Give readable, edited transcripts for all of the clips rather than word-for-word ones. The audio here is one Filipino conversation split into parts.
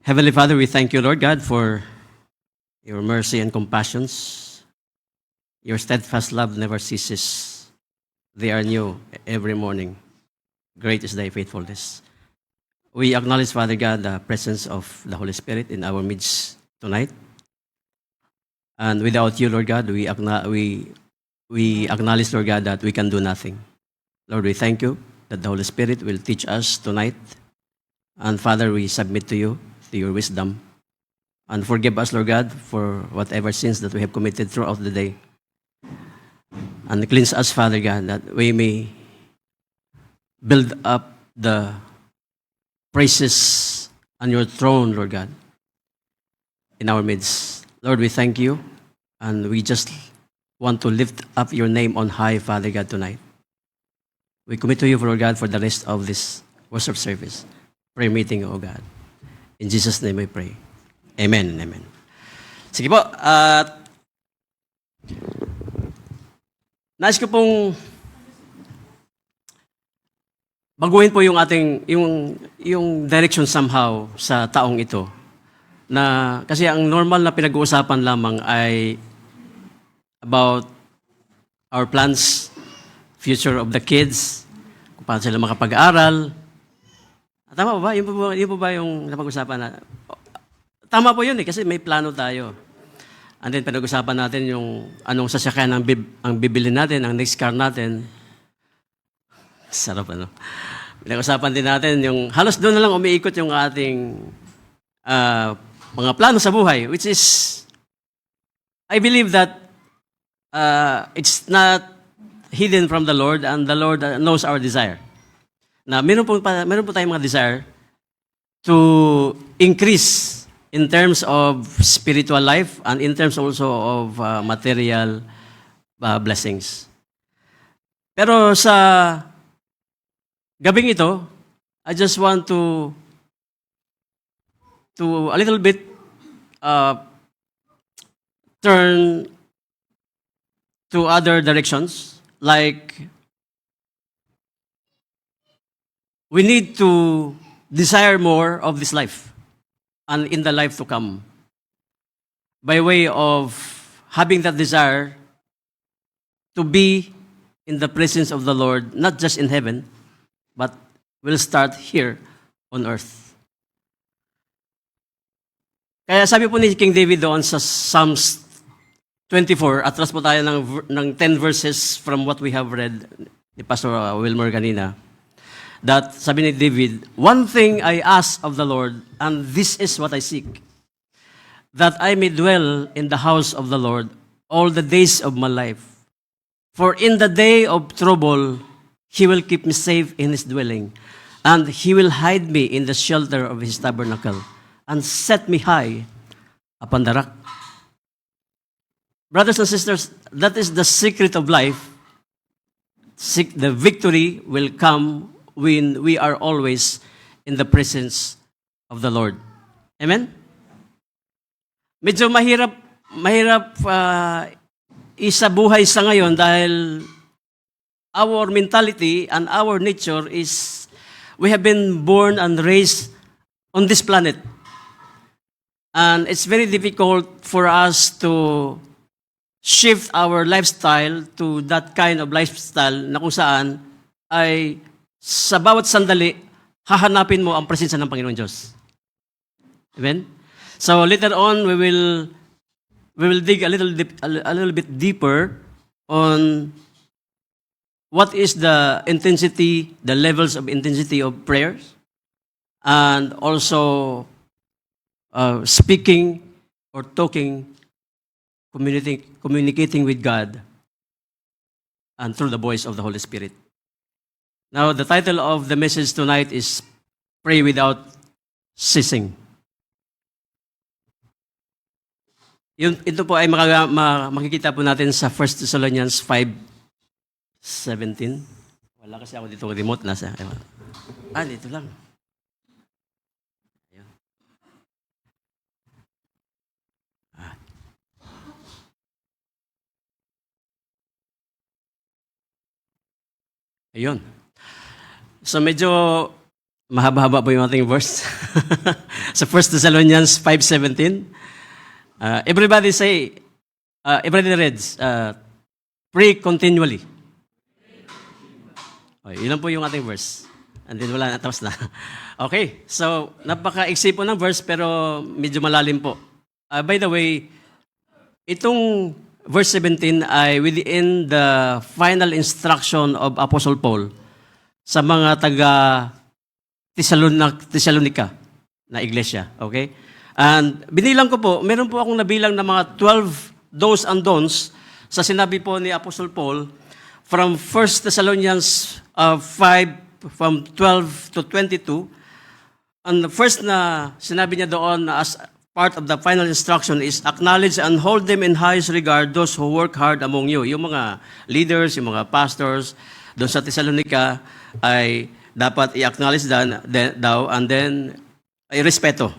Heavenly Father, we thank you, Lord God, for your mercy and compassions. Your steadfast love never ceases. They are new every morning. Great is thy faithfulness. We acknowledge, Father God, the presence of the Holy Spirit in our midst tonight. And without you, Lord God, we acknowledge, Lord God, that we can do nothing. Lord, we thank you that the Holy Spirit will teach us tonight. And Father, we submit to you, to your wisdom. And forgive us, Lord God, for whatever sins that we have committed throughout the day. And cleanse us, Father God, that we may build up the praises on your throne, Lord God, in our midst. Lord, we thank you, and we just want to lift up your name on high, Father God, tonight. We commit to you, Lord God, for the rest of this worship service, prayer meeting, O God. In Jesus' name I pray. Amen and amen. Sige po, nais ko pong baguhin po yung ating yung direction somehow sa taong ito. Na kasi ang normal na pinag-uusapan lamang ay about our plans, future of the kids, kung paano sila makapag-aral. Tama ba? Yun po ba yung napag-usapan na? Tama po yun kasi may plano tayo. And then pinag-usapan natin yung anong sasakyan ang bibili natin, ang next car natin. Sarap ano. Pinag-usapan din natin yung halos doon na lang umiikot yung ating mga plano sa buhay, which is, I believe that it's not hidden from the Lord, and the Lord knows our desire. Na meron po tayong mga desire to increase in terms of spiritual life and in terms also of material blessings. Pero sa gabing ito, I just want to a little bit turn to other directions, like we need to desire more of this life and in the life to come by way of having that desire to be in the presence of the Lord, not just in heaven, but we'll start here on earth. Kaya sabi po ni King David doon sa Psalms 24, atras po tayo ng 10 verses from what we have read ni Pastor Wilmer kanina, that sabi ni David, "One thing I ask of the Lord, and this is what I seek, that I may dwell in the house of the Lord all the days of my life. For in the day of trouble, He will keep me safe in His dwelling, and He will hide me in the shelter of His tabernacle, and set me high upon the rock." Brothers and sisters, that is the secret of life. The victory will come when we are always in the presence of the Lord. Amen? Medyo mahirap isabuhay sa ngayon dahil our mentality and our nature is we have been born and raised on this planet. And it's very difficult for us to shift our lifestyle to that kind of lifestyle na kung saan ay sa bawat sandali, hahanapin mo ang presensya ng Panginoon Diyos. Amen? So later on, we will dig a little bit deeper on what is the intensity, the levels of intensity of prayers, and also speaking or talking, communicating with God, and through the voice of the Holy Spirit. Now, the title of the message tonight is Pray Without Ceasing. Ito po ay makikita po natin sa 1 Thessalonians 5:17. Wala kasi ako dito remote. Dito lang. Ayun. So medyo Mahaba-haba po yung ating verse. Sa 1 Thessalonians 5:17. Everybody say, everybody reads, pray continually. Okay, yun lang po yung ating verse. And then wala na, tapos na. Okay, so napaka-iksi po ng verse pero medyo malalim po. By the way, itong verse 17 ay within the final instruction of Apostle Paul sa mga taga Thessalonica na iglesia. Okay? And binilang ko po, meron po akong nabilang na mga 12 do's and don'ts sa sinabi po ni Apostle Paul from 1 Thessalonians 5, from 12 to 22. And the first na sinabi niya doon as part of the final instruction is acknowledge and hold them in highest regard those who work hard among you. Yung mga leaders, yung mga pastors doon sa Thessalonica ay dapat i-acknowledge daw and then i-respeto.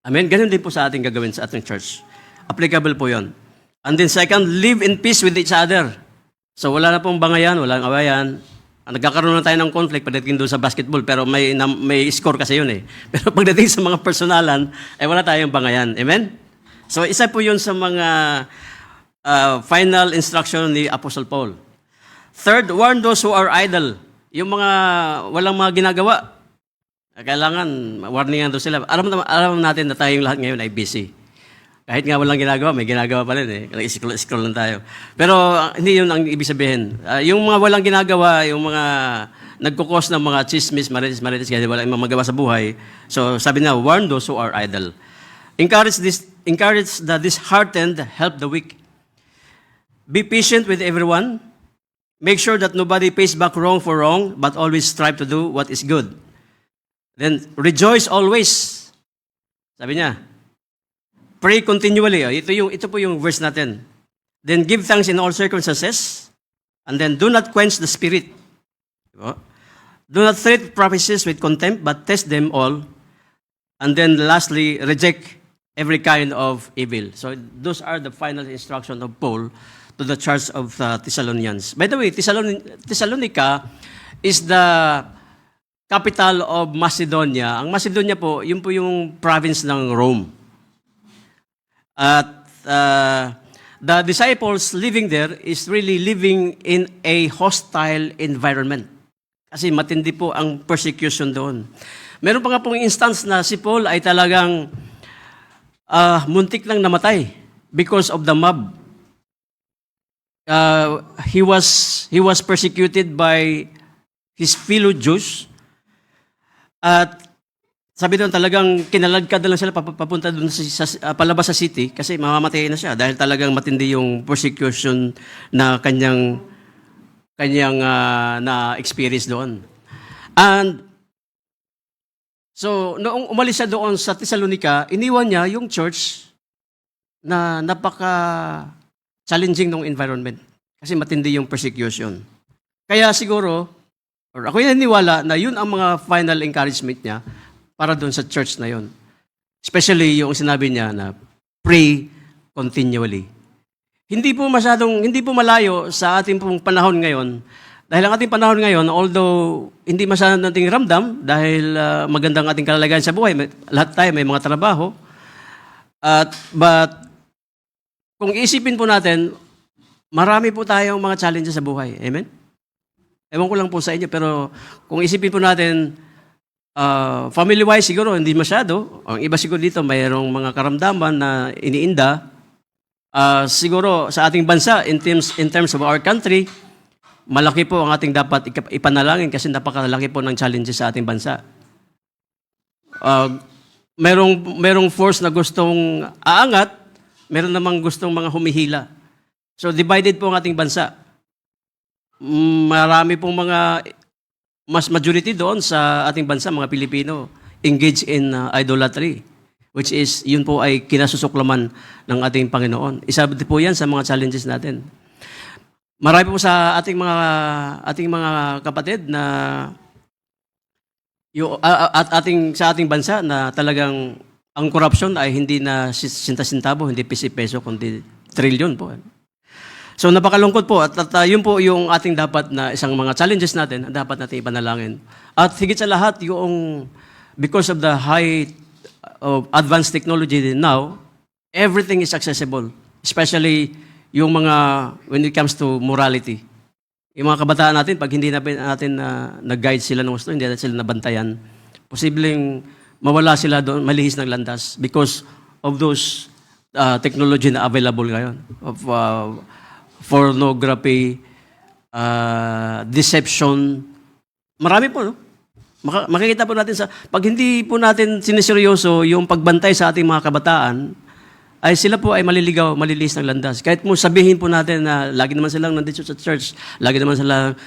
Amen? Ganun din po sa ating gagawin sa ating church. Applicable po yon. And then second, live in peace with each other. So wala na pong bangayan, walang awayan. Nagkakaroon na tayo ng conflict pagdating doon sa basketball, pero may score kasi yun eh. Pero pagdating sa mga personalan, ay wala tayong bangayan. Amen? So isa po yun sa mga final instruction ni Apostle Paul. Third, warn those who are idle. Yung mga walang mga ginagawa, kailangan warningan doon sila. Alam natin na tayong lahat ngayon ay busy. Kahit nga walang ginagawa, may ginagawa pa rin eh. Scroll lang tayo. Pero hindi yun ang ibig sabihin. Yung mga walang ginagawa, yung mga nagkukos ng mga chismis, marites, kasi walang magawa sa buhay. So sabi na, warn those who are idle. Encourage the disheartened, help the weak. Be patient with everyone. Make sure that nobody pays back wrong for wrong, but always strive to do what is good. Then, rejoice always. Sabi niya, pray continually. Ito po yung verse natin. Then, give thanks in all circumstances. And then, do not quench the spirit. Do not treat prophecies with contempt, but test them all. And then, lastly, reject every kind of evil. So, those are the final instructions of Paul to the church of Thessalonians. By the way, Thessalonica is the capital of Macedonia. Ang Macedonia po, yun po yung province ng Rome. At the disciples living there is really living in a hostile environment. Kasi matindi po ang persecution doon. Meron pa nga pong instance na si Paul ay talagang muntik lang namatay because of the mob. He was persecuted by his fellow Jews. At sabi doon talagang kinaladkad na lang sila papunta doon palabas sa city kasi mamamatay na siya dahil talagang matindi yung persecution na kanyang na experience doon. And so noong umalis siya doon sa Thessalonica, iniwan niya yung church na napaka-challenging ng environment kasi matindi yung persecution. Kaya siguro, or ako yung naniwala na yun ang mga final encouragement niya para doon sa church na yun. Especially yung sinabi niya na pray continually. Hindi po malayo sa ating pong panahon ngayon. Dahil ang ating panahon ngayon, although hindi masyadong nating ramdam, dahil magandang ating kalagayan sa buhay, lahat tayo may mga trabaho, but kung iisipin po natin, marami po tayong mga challenges sa buhay. Amen? Ewan ko lang po sa inyo, pero kung isipin po natin, family-wise siguro, hindi masyado. Ang iba siguro dito, mayroong mga karamdaman na iniinda. Siguro sa ating bansa, in terms of our country, malaki po ang ating dapat ipanalangin kasi napakalaki po ng challenges sa ating bansa. Merong force na gustong aangat, meron namang gustong mga humihila. So divided po ang ating bansa. Marami pong mas majority doon sa ating bansa, mga Pilipino, engaged in idolatry, which is, yun po ay kinasusuklaman ng ating Panginoon. Isa po yan sa mga challenges natin. Marami po sa ating mga kapatid na sa ating bansa na talagang ang corruption ay hindi na sinta-sintabo, hindi piso-peso, kundi trilyon po. So napakalungkot po at yun po yung ating dapat na isang mga challenges natin na dapat natin ipanalangin. At higit sa lahat yung because of the high of advanced technology now, everything is accessible, especially yung mga when it comes to morality. Yung mga kabataan natin, pag hindi natin nag-guide sila ng gusto, hindi natin sila nabantayan, posibleng mawala sila doon, malihis ng landas because of those technology na available ngayon of pornography, deception, marami po, no? Makikita po natin pag hindi po natin siniseryoso yung pagbantay sa ating mga kabataan, ay sila po ay maliligaw, malilis ng landas. Kahit mo sabihin po natin na lagi naman silang nandito sa church, lagi naman silang,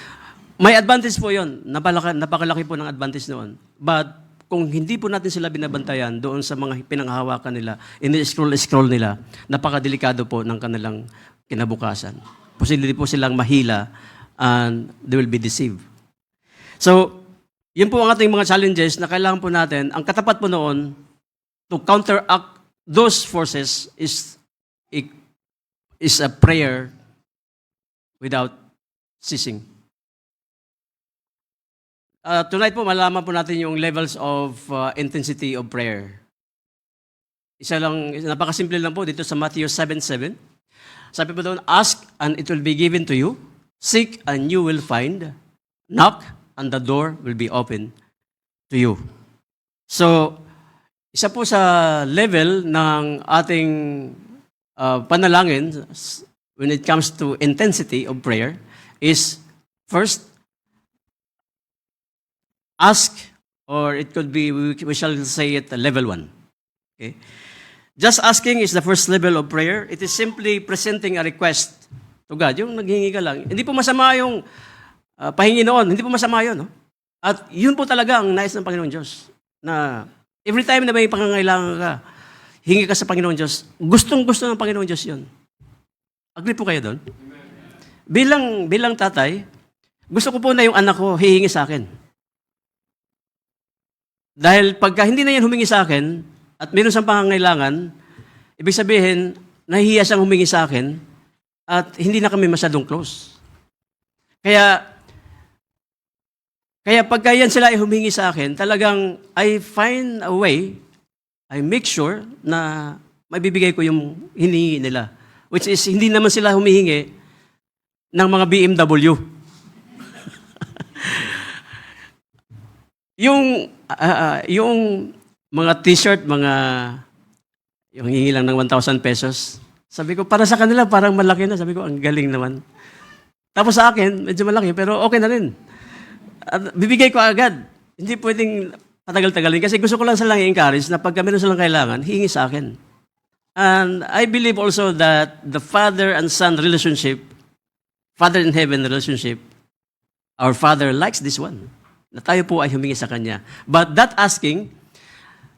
may advantage po yun. Napakalaki po ng advantage noon. But kung hindi po natin sila binabantayan doon sa mga pinanghahawakan nila, ini-scroll nila, napakadelikado po ng kanilang kinabukasan. Posible po silang mahila and they will be deceived. So, yun po ang ating mga challenges na kailangan po natin. Ang katapat po noon to counteract those forces is a prayer without ceasing. Tonight po, malaman po natin yung levels of intensity of prayer. Napakasimple lang po dito sa Matthew 7:7. Sabi po doon, ask and it will be given to you. Seek and you will find. Knock and the door will be open to you. So, isa po sa level ng ating panalangin when it comes to intensity of prayer is first, ask, or it could be, we shall say it level 1. Okay? Just asking is the first level of prayer. It is simply presenting a request to God. Yung naghingi ka lang. Hindi po masama yung pahingi noon. Hindi po masama yun. No? At yun po talaga ang nais ng Panginoon Diyos. Na every time na may pangangailangan ka, hingi ka sa Panginoon Diyos, gustong-gusto ng Panginoon Diyos yun. Agree po kayo doon? Bilang tatay, gusto ko po na yung anak ko hihingi sa akin. Dahil pagka hindi na yan humingi sa akin, at meron siyang pangangailangan, ibig sabihin, nahihiya siyang humingi sa akin, at hindi na kami masyadong close. Kaya pagka yan sila ay humingi sa akin, talagang I find a way, I make sure na maibibigay ko yung hinihingi nila. Which is, hindi naman sila humihingi ng mga BMW. yung mga t-shirt, yung hingi lang ng 1,000 pesos. Sabi ko, para sa kanila, parang malaki na. Sabi ko, ang galing naman. Tapos sa akin, medyo malaki, pero okay na rin. At bibigay ko agad. Hindi pwedeng patagal-tagalin. Kasi gusto ko lang silang i-encourage na pagka meron silang kailangan, hihingi sa akin. And I believe also that the father and son relationship, father in heaven relationship, our Father likes this one. Na tayo po ay humingi sa Kanya. But that asking,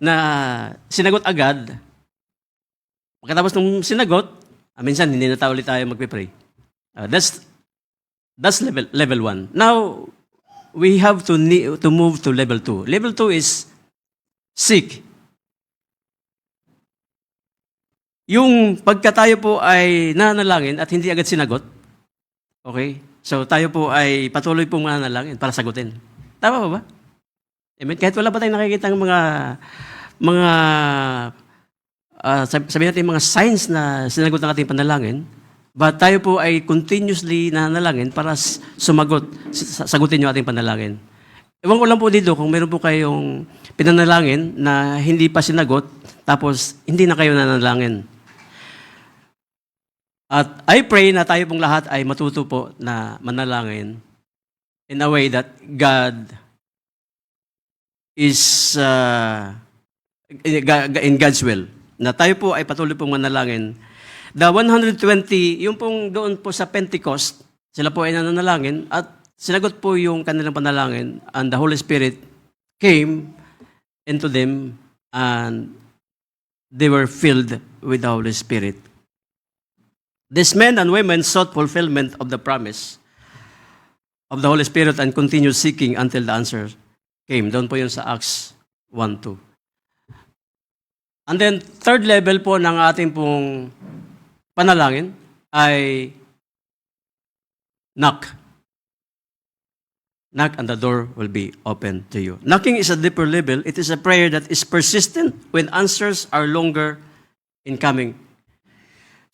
na sinagot agad, pagkatapos ng sinagot, minsan hindi na ulit tayo magpe-pray. That's level 1. Now, we have to move to level 2. Level 2 is seek. Yung pagka tayo po ay nanalangin at hindi agad sinagot, okay? So tayo po ay patuloy pong mananalangin para sagutin. Tama ba ba? Amen. Kahit wala pa tayong nakikita ng mga sabihin natin mga signs na sinagot ng ating panalangin, but tayo po ay continuously nanalangin para sagutin yung ating panalangin. Ewan ko lang po dito kung meron po kayong pinanalangin na hindi pa sinagot, tapos hindi na kayo nanalangin. At I pray na tayo pong lahat ay matuto po na manalangin in a way that God is in God's will. Na tayo po ay patuloy pong manalangin. The 120, yung pong doon po sa Pentecost, sila po ay nanalangin at sinagot po yung kanilang panalangin and the Holy Spirit came into them and they were filled with the Holy Spirit. These men and women sought fulfillment of the promise of the Holy Spirit and continued seeking until the answer came. Doon po yun sa Acts 1:2. And then, third level po ng ating pong panalangin ay Knock. Knock and the door will be open to you. Knocking is a deeper level. It is a prayer that is persistent when answers are longer in coming.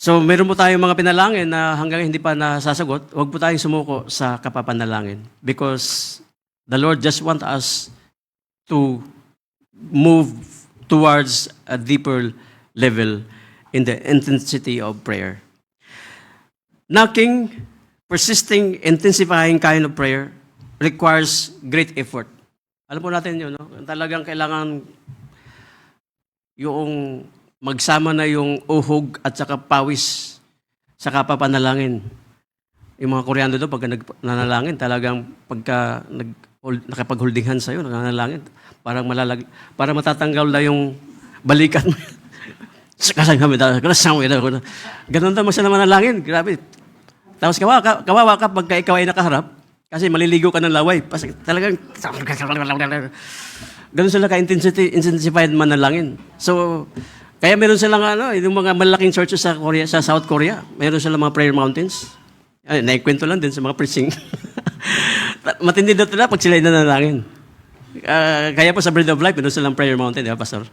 So, meron po tayong mga pinalangin na hanggang hindi pa nasasagot, huwag po tayong sumuko sa kapapanalangin. Because the Lord just want us to move towards a deeper level in the intensity of prayer. Knocking, persisting, intensifying kind of prayer requires great effort. Alam po natin yun, no? Talagang kailangan yung magsama na yung uhog at saka pawis sa kapapanalangin. Yung mga Koreano doon, pagka nanalangin, talagang pagka nakapag-holding hands sa'yo, nanalangin, parang para matatanggal na yung balikan mo. Kasang kami, ganun daw sila manalangin. Grabe. Tapos kawawa ka pagka ikaw ay nakaharap, kasi maliligo ka ng laway. Talagang, ganun sila ka-intensified manalangin. So, kaya meron silang yung mga malaking churches sa Korea, sa South Korea, meron silang mga prayer mountains. Ay, naikwento lang din sa mga preaching. Matindi daw talaga pag sila nanalangin. Kaya po sa Bread of Life, meron silang prayer mountain, di ba, Pastor?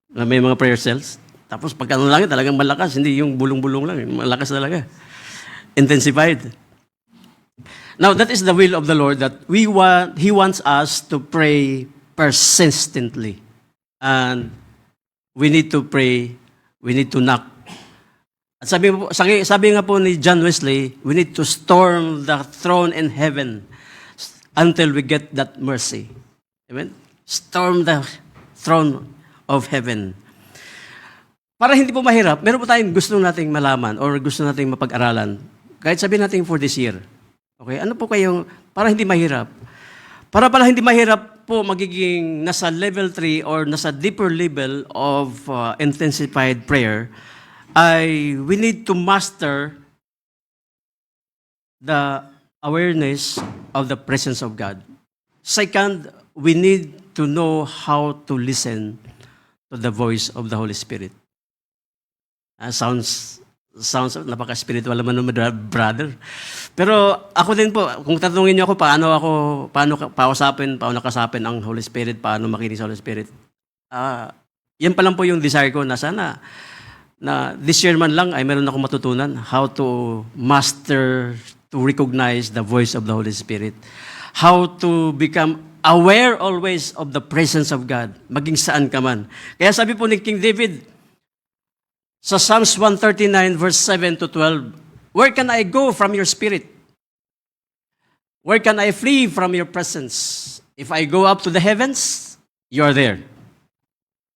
May mga prayer cells. Tapos pag nanalangin, talagang malakas, hindi yung bulong-bulong lang. Malakas talaga. Intensified. Now, that is the will of the Lord that He wants us to pray persistently. And we need to pray, we need to knock. At sabi nga po ni John Wesley, we need to storm the throne in heaven until we get that mercy. Amen? Storm the throne of heaven. Para hindi po mahirap, meron po tayong gusto nating malaman or gusto nating mapag-aralan. Kahit sabihin natin for this year. Okay, ano po kayong, para hindi mahirap? Para pala hindi mahirap po magiging nasa level 3 or nasa deeper level of intensified prayer, we need to master the awareness of the presence of God. Second, we need to know how to listen to the voice of the Holy Spirit. Sounds napaka-spiritual naman ng brother. Pero ako din po, kung tatanungin niyo ako paano nakasapin ang Holy Spirit, paano makinig sa Holy Spirit. Yan pa lang po yung desire ko na sana na this year man lang ay meron akong matutunan how to master, to recognize the voice of the Holy Spirit. How to become aware always of the presence of God, maging saan ka man. Kaya sabi po ni King David, sa Psalms 139 verse 7 to 12, where can I go from your spirit? Where can I flee from your presence? If I go up to the heavens, you are there.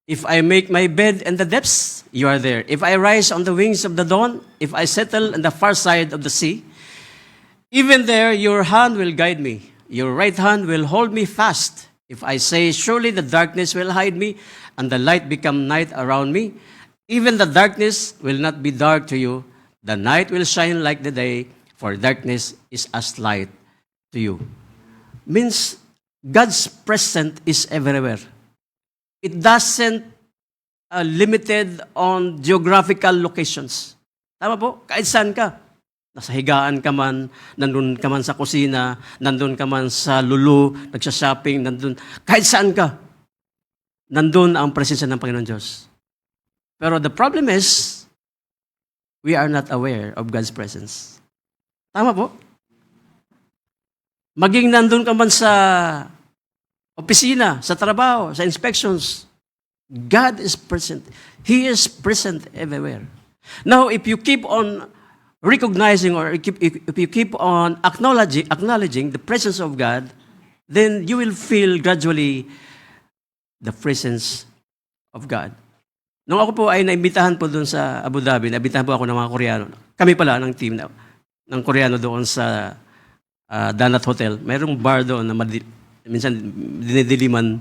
If I make my bed in the depths, you are there. If I rise on the wings of the dawn, if I settle on the far side of the sea, even there your hand will guide me. Your right hand will hold me fast. If I say, surely the darkness will hide me, and the light become night around me, even the darkness will not be dark to you. The night will shine like the day, for darkness is as light to you. Means God's presence is everywhere. It doesn't limited on geographical locations. Tama po? Kahit saan ka. Nasa higaan ka man, nandun ka man sa kusina, nandun ka man sa lulu, nagsha-shopping, nandun. Kahit saan ka, nandun ang presensya ng Panginoon Diyos. Pero the problem is, we are not aware of God's presence. Tama po? Maging nandun ka man sa opisina, sa trabaho, sa inspections, God is present. He is present everywhere. Now, if you keep on recognizing or if you keep on acknowledging the presence of God, then you will feel gradually the presence of God. Nung ako po ay naimbitahan po doon sa Abu Dhabi, naimbitahan po ako ng mga Koreano. Kami pala ng team ng Koreano doon sa Danat Hotel. Mayroong bar doon na minsan dinidiliman.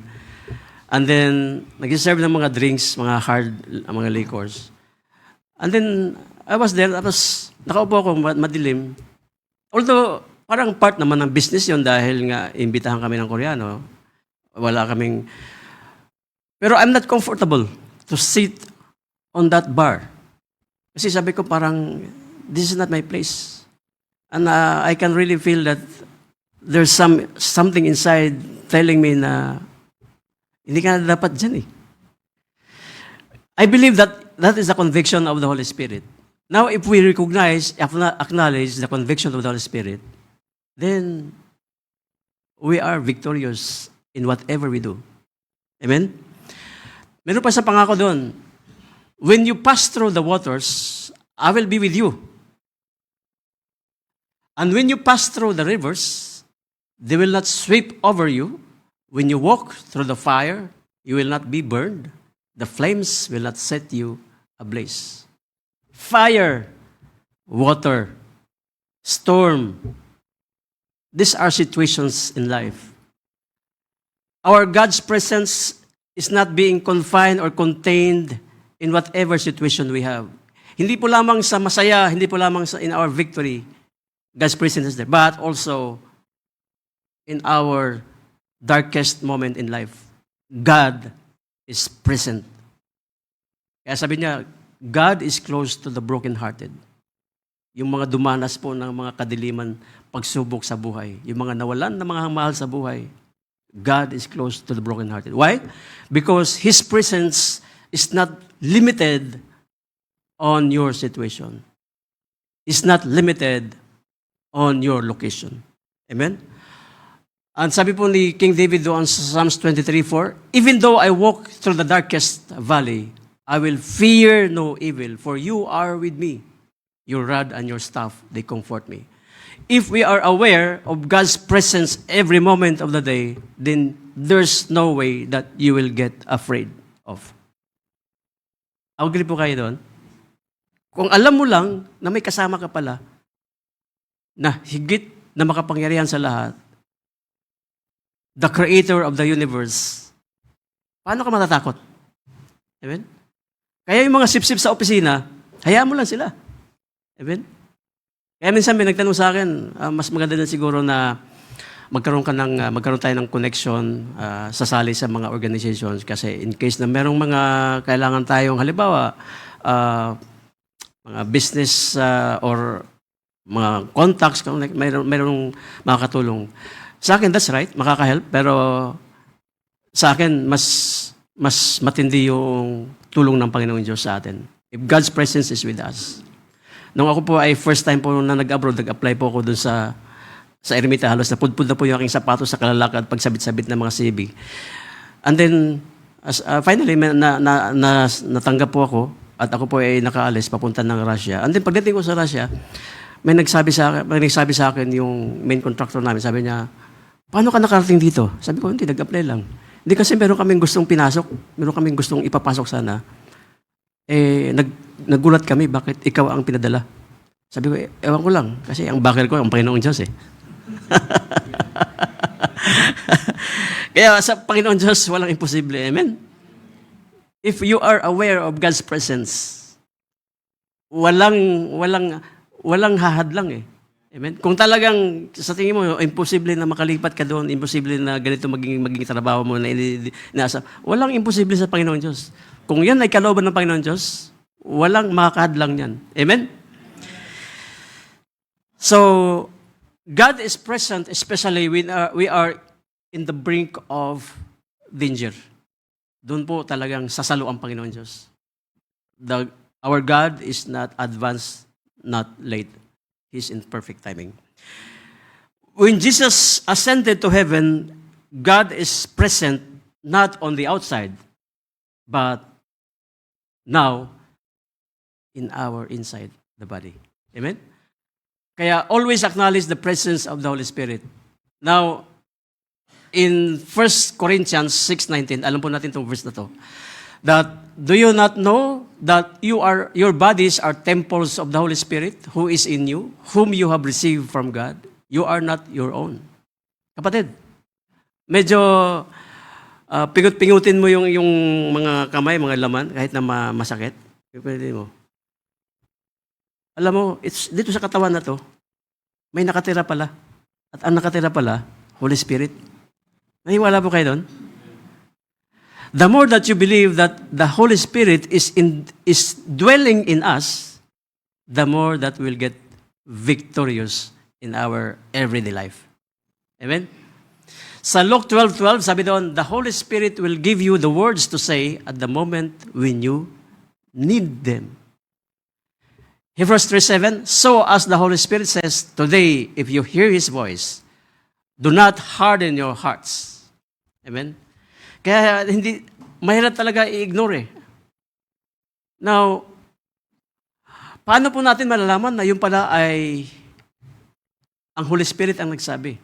And then, nag-serve ng mga drinks, mga hard, mga liquors. And then, I was there, tapos nakaupo ako, madilim. Although, parang part naman ng business yon dahil nga imbitahan kami ng Koreano. Wala kaming... Pero I'm not comfortable to sit on that bar. Kasi sabi ko parang, this is not my place. And I can really feel that there's something inside telling me na hindi ka na dapat dyan eh. I believe that that is the conviction of the Holy Spirit. Now, if we recognize, acknowledge the conviction of the Holy Spirit, then we are victorious in whatever we do. Amen? Meron pa sa pangako doon, when you pass through the waters, I will be with you. And when you pass through the rivers, they will not sweep over you. When you walk through the fire, you will not be burned. The flames will not set you ablaze. Fire, water, storm. These are situations in life. Our God's presence is not being confined or contained in whatever situation we have. Hindi po lamang sa masaya, hindi po lamang sa in our victory, God's presence is there, but also in our darkest moment in life, God is present. Kaya sabi niya, God is close to the brokenhearted. Yung mga dumanas po ng mga kadiliman, pagsubok sa buhay. Yung mga nawalan ng mga mahal sa buhay, God is close to the brokenhearted. Why? Because His presence is not limited on your situation. It's not limited on your location. Amen? And sabi po ni King David doon sa Psalms 23:4, even though I walk through the darkest valley, I will fear no evil, for you are with me. Your rod and your staff, they comfort me. If we are aware of God's presence every moment of the day, then there's no way that you will get afraid of. Agree po kayo doon? Kung alam mo lang na may kasama ka pala, na higit na makapangyarihan sa lahat, the creator of the universe, paano ka matatakot? Amen? Kaya yung mga sip-sip sa opisina, hayaan mo lang sila. Amen? Kaya minsan may nagtanong sa akin, mas maganda na siguro na magkaroon tayo ng connection, sasali sa mga organizations kasi in case na merong mga kailangan tayong halimbawa, mga business or mga contacts, mayroong makakatulong. Sa akin, that's right, makaka-help, pero sa akin, mas matindi yung tulong ng Panginoon Diyos sa atin. If God's presence is with us. Nung ako po ay first time po na nag-abroad, nag-apply po ako doon sa Ermita, halos napudpud na po yung aking sapatos sa kalalakad pagsabit-sabit ng mga CV. And then, finally, natanggap po ako at ako po ay nakaalis papunta ng Russia. And then, pagdating ko sa Russia, may nagsabi sa akin yung main contractor namin, sabi niya, paano ka nakarating dito? Sabi ko, hindi, nag-apply lang. Hindi kasi meron kaming gustong pinasok, meron kaming gustong ipapasok sana. Nagulat kami, bakit ikaw ang pinadala? Sabi ko, ewan ko lang, kasi ang backer ko, ang Panginoon Diyos eh. Kaya sa Panginoon Diyos, walang imposible. Amen? If you are aware of God's presence, walang hahadlang eh. Amen? Kung talagang sa tingin mo, imposible na makalipat ka doon, imposible na ganito maging trabaho mo na inaasa, walang imposible sa Panginoon Diyos. Kung yan ay kalooban ng Panginoon Diyos, walang makakahadlang yan. Amen? So, God is present especially when we are in the brink of danger. Doon po talagang sasalo ang Panginoon Diyos. Our God is not advanced, not late. He's in perfect timing. When Jesus ascended to heaven, God is present not on the outside, but now in our inside, the body. Amen? Kaya always acknowledge the presence of the Holy Spirit. Now, in 1 Corinthians 6:19, alam po natin itong verse na to, that do you not know that your bodies are temples of the Holy Spirit who is in you, whom you have received from God? You are not your own. Kapatid, medyo pingut-pingutin mo yung mga kamay, mga laman, kahit na masakit. Pwede mo. Alam mo, dito sa katawan na to, may nakatira pala. At ang nakatira pala, Holy Spirit. Nahiwala po kayo doon? The more that you believe that the Holy Spirit is dwelling in us, the more that we'll get victorious in our everyday life. Amen? Sa Luke 12:12, sabi doon, the Holy Spirit will give you the words to say at the moment when you need them. Hebrews 3:7, so as the Holy Spirit says, today, if you hear His voice, do not harden your hearts. Amen? Kaya mahirap talaga i-ignore eh. Now, paano po natin malalaman na yun pala ay ang Holy Spirit ang nagsabi?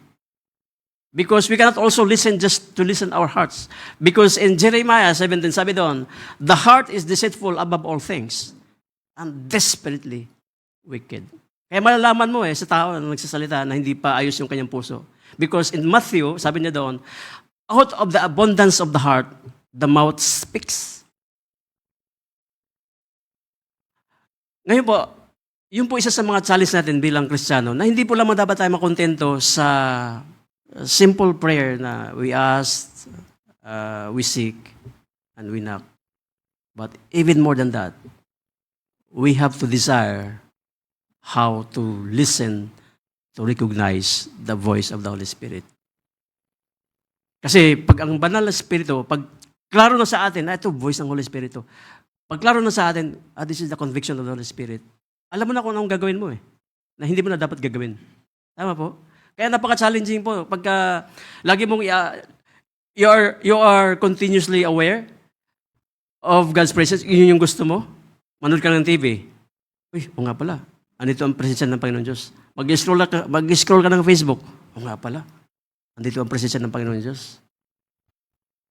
Because we cannot also listen just to listen our hearts. Because in Jeremiah 17, sabi doon, the heart is deceitful above all things and desperately wicked. Kaya malalaman mo sa tao na nagsasalita na hindi pa ayos yung kanyang puso. Because in Matthew, sabi niya doon, out of the abundance of the heart, the mouth speaks. Ngayon po, yun po isa sa mga challenge natin bilang Kristiyano, na hindi po lamang dapat tayo makontento sa simple prayer na we ask, we seek, and we knock. But even more than that, we have to desire how to listen, to recognize the voice of the Holy Spirit. Kasi pag ang banal na Espiritu, pag klaro na sa atin, ito voice ng Holy Spirit. Pag klaro na sa atin, this is the conviction of the Holy Spirit. Alam mo na kung anong gagawin mo na hindi mo na dapat gagawin. Tama po? Kaya napaka-challenging po. Pagka lagi mong you are continuously aware of God's presence, yun yung gusto mo. Manood ka ng TV. Uy, o nga pala. Andito ang presensya ng Panginoon Diyos. Mag-scroll ka ng Facebook. O nga pala. Andito ang presensya ng Panginoon Diyos.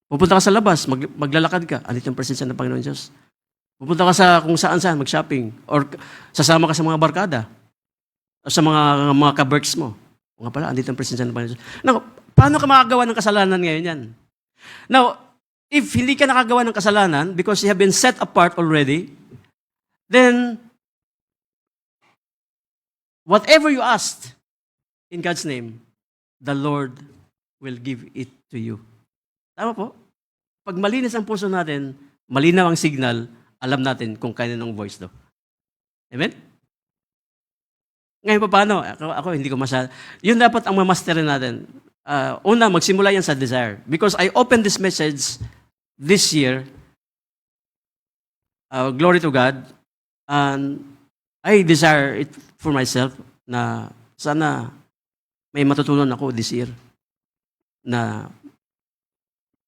Pupunta ka sa labas, maglalakad ka. Andito ang presensya ng Panginoon Diyos. Pupunta ka sa kung saan-saan, mag-shopping. Or sasama ka sa mga barkada. O sa mga ka-works mo. O nga pala, andito ang presensya ng Panginoon Diyos. Now, paano ka makagawa ng kasalanan ngayon yan? Now, if hindi ka nakagawa ng kasalanan because you have been set apart already, then whatever you asked in God's name, the Lord will give it to you. Tama po? Pag malinis ang puso natin, malinaw ang signal, alam natin kung kaninong voice to. Amen? Ngayon pa paano? Ako hindi ko masyado. Yun dapat ang mamasterin natin. Una, magsimula yan sa desire. Because I opened this message this year, glory to God, and I desire it for myself na sana may matutunan ako this year na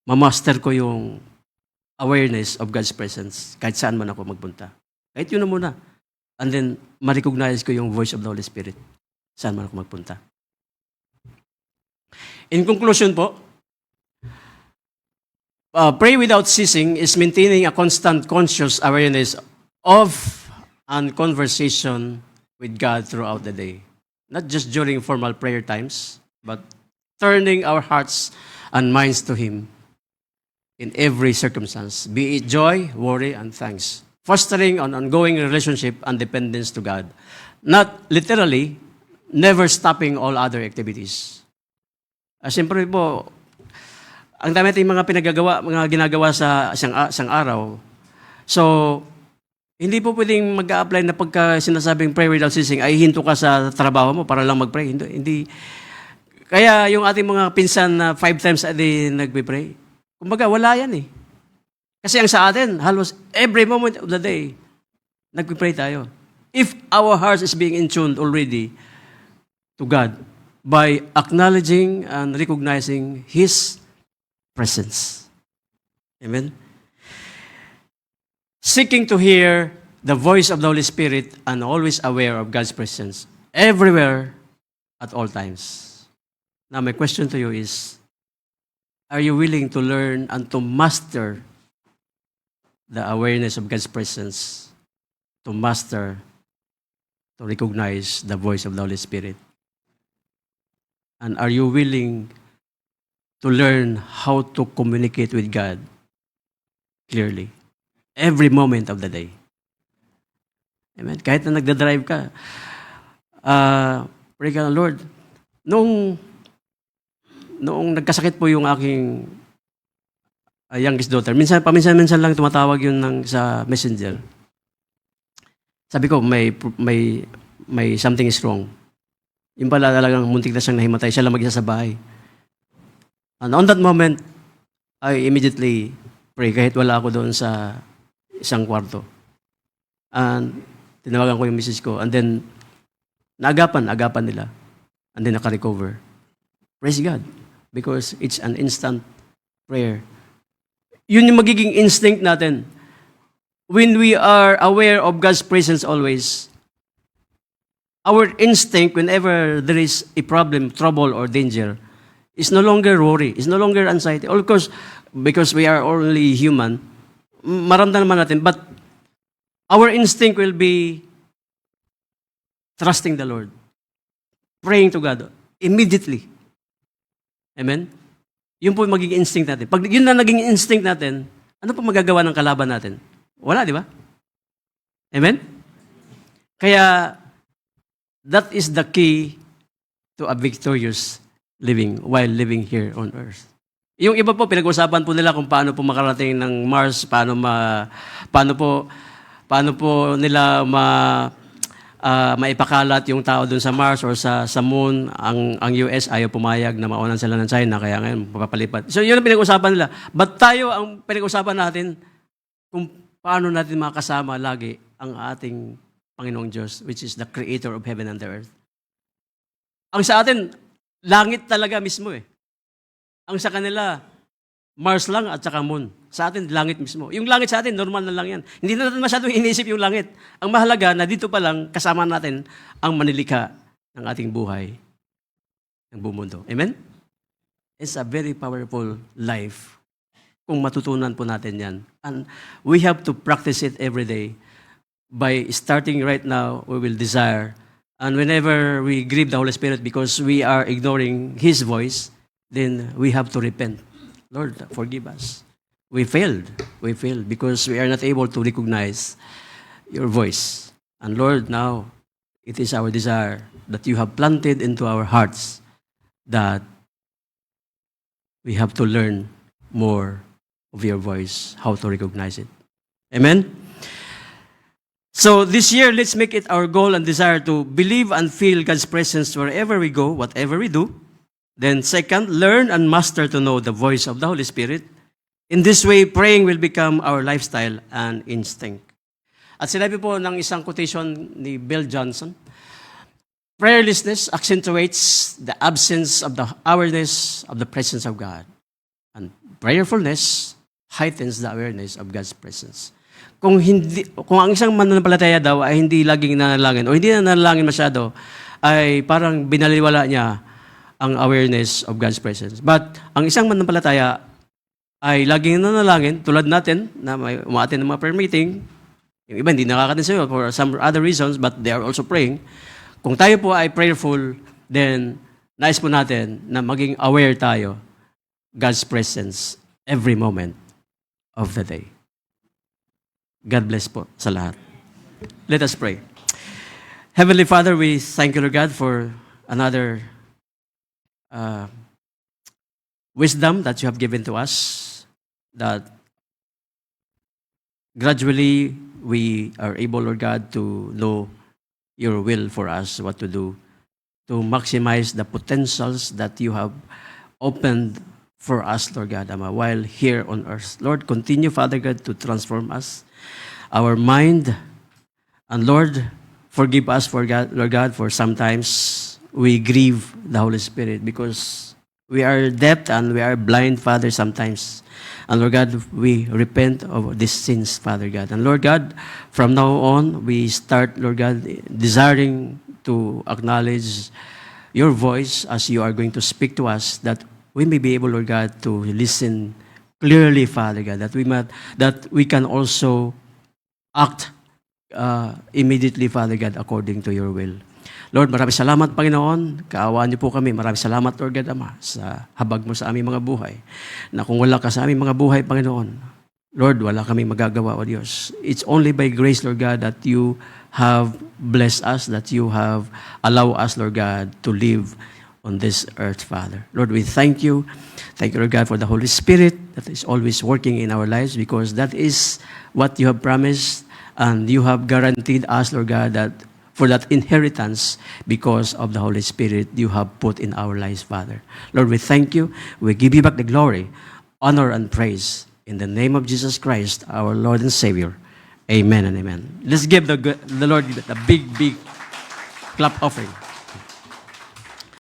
mamaster ko yung awareness of God's presence kahit saan man ako magpunta. Kahit yun na muna. And then, ma-recognize ko yung voice of the Holy Spirit saan man ako magpunta. In conclusion po, pray without ceasing is maintaining a constant conscious awareness of and conversation with God throughout the day. Not just during formal prayer times, but turning our hearts and minds to Him in every circumstance, be it joy, worry, and thanks. Fostering an ongoing relationship and dependence to God. Not literally, never stopping all other activities. Siyempre po, ang dami natin mga ginagawa sa isang araw. So, hindi po pwedeng mag-a-apply na pagka sinasabing pray without ceasing, ay hinto ka sa trabaho mo para lang mag-pray. Hindi. Kaya yung ating mga pinsan na 5 times a day nagbe-pray, kumbaga wala yan eh. Kasi ang sa atin, halos every moment of the day, nagbe-pray tayo. If our heart is being in tune already to God by acknowledging and recognizing His presence. Amen? Seeking to hear the voice of the Holy Spirit and always aware of God's presence everywhere at all times. Now, my question to you is, are you willing to learn and to master the awareness of God's presence, to master, to recognize the voice of the Holy Spirit? And are you willing to learn how to communicate with God clearly? Every moment of the day. Amen? Kahit na nagdadrive ka, pray ka, Lord, noong nagkasakit po yung aking youngest daughter, paminsan-minsan lang tumatawag yun sa messenger. Sabi ko, may something is wrong. Yung pala talagang muntik na siyang nahimatay, siya lang mag-isa sa bahay. And on that moment, I immediately pray kahit wala ako doon sa isang kwarto. And tinawagan ko yung misis ko. And then, agapan nila. And then naka-recover. Praise God. Because it's an instant prayer. Yun yung magiging instinct natin. When we are aware of God's presence always, our instinct whenever there is a problem, trouble, or danger, is no longer worry, is no longer anxiety. Of course, because we are only human, maramdaman natin, but our instinct will be trusting the Lord, praying to God immediately. Amen? Yun po yung magiging instinct natin. Pag yun na naging instinct natin, ano po magagawa ng kalaban natin? Wala, di ba? Amen? Kaya, that is the key to a victorious living while living here on earth. Yung iba po, pinag-usapan po nila kung paano po makarating ng Mars, paano po nila maipakalat yung tao dun sa Mars or sa Moon. Ang US ayaw pumayag na maunan sila ng China, kaya ngayon papalipat. So yun ang pinag-usapan nila. But tayo, ang pinag-usapan natin, kung paano natin makasama lagi ang ating Panginoong Diyos, which is the creator of heaven and the earth. Ang sa atin, langit talaga mismo eh. Ang sa kanila, Mars lang at saka Moon. Sa atin, langit mismo. Yung langit sa atin, normal na lang yan. Hindi na natin masyadong inisip yung langit. Ang mahalaga na dito pa lang, kasama natin ang manilikha ng ating buhay, ng buong mundo. Amen? It's a very powerful life kung matutunan po natin yan. And we have to practice it every day. By starting right now, we will desire. And whenever we grieve the Holy Spirit because we are ignoring His voice, then we have to repent. Lord, forgive us. We failed because we are not able to recognize your voice. And Lord, now, it is our desire that you have planted into our hearts that we have to learn more of your voice, how to recognize it. Amen? So this year, let's make it our goal and desire to believe and feel God's presence wherever we go, whatever we do. Then second, learn and master to know the voice of the Holy Spirit. In this way, praying will become our lifestyle and instinct. At sinabi po ng isang quotation ni Bill Johnson, prayerlessness accentuates the absence of the awareness of the presence of God. And prayerfulness heightens the awareness of God's presence. Kung ang isang mananampalataya daw ay hindi laging nanalangin o hindi nanalangin masyado, ay parang binaliwala niya ang awareness of God's presence. But ang isang mananampalataya ay laging nanalangin, tulad natin na may umaattend ng mga prayer meeting. Yung iba hindi nakaka-attend sa'yo for some other reasons, but they are also praying. Kung tayo po ay prayerful, then nais po natin na maging aware tayo God's presence every moment of the day. God bless po sa lahat. Let us pray. Heavenly Father, we thank you, Lord God, for another wisdom that you have given to us, that gradually we are able, Lord God, to know your will for us, what to do, to maximize the potentials that you have opened for us, Lord God, while here on earth. Lord, continue, Father God, to transform us, our mind, and Lord, forgive us, Lord God, for sometimes we grieve the Holy Spirit because we are deaf and we are blind, Father, sometimes. And Lord God, we repent of these sins, Father God. And Lord God, from now on, we start, Lord God, desiring to acknowledge your voice as you are going to speak to us, that we may be able, Lord God, to listen clearly, Father God, that we can also act immediately, Father God, according to your will. Lord, maraming salamat, Panginoon. Kaawaan niyo po kami. Maraming salamat, Lord God, Ama, sa habag mo sa aming mga buhay. Na kung wala ka sa aming mga buhay, Panginoon, Lord, wala kaming magagawa, O Diyos. It's only by grace, Lord God, that you have blessed us, that you have allowed us, Lord God, to live on this earth, Father. Lord, we thank you. Thank you, Lord God, for the Holy Spirit that is always working in our lives, because that is what you have promised, and you have guaranteed us, Lord God, that for that inheritance because of the Holy Spirit you have put in our lives, Father. Lord, we thank you. We give you back the glory, honor, and praise in the name of Jesus Christ, our Lord and Savior. Amen and amen. Let's give the Lord the big clap offering.